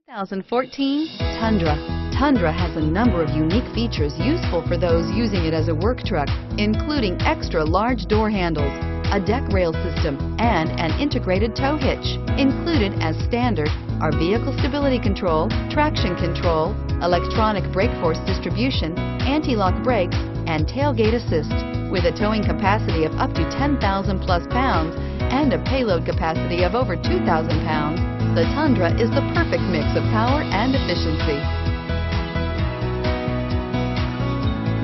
2014 Tundra. Tundra has a number of unique features useful for those using it as a work truck, including extra large door handles, a deck rail system, and an integrated tow hitch. Included as standard are vehicle stability control, traction control, electronic brake force distribution, anti-lock brakes, and tailgate assist. With a towing capacity of up to 10,000 plus pounds and a payload capacity of over 2,000 pounds, the Tundra is the perfect mix of power and efficiency.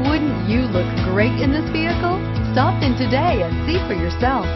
Wouldn't you look great in this vehicle? Stop in today and see for yourself.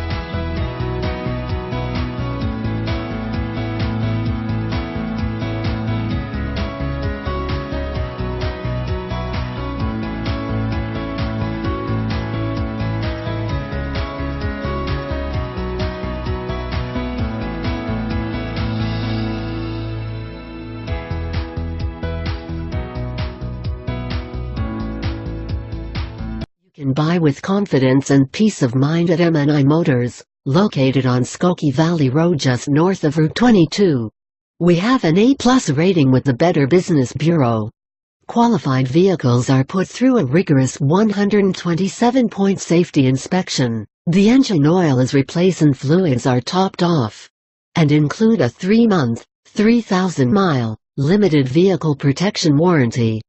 Can buy with confidence and peace of mind at M&I Motors, located on Skokie Valley Road just north of Route 22. We have an A+ rating with the Better Business Bureau. Qualified vehicles are put through a rigorous 127-point safety inspection. The engine oil is replaced and fluids are topped off, and include a 3-month, 3,000-mile, limited vehicle protection warranty.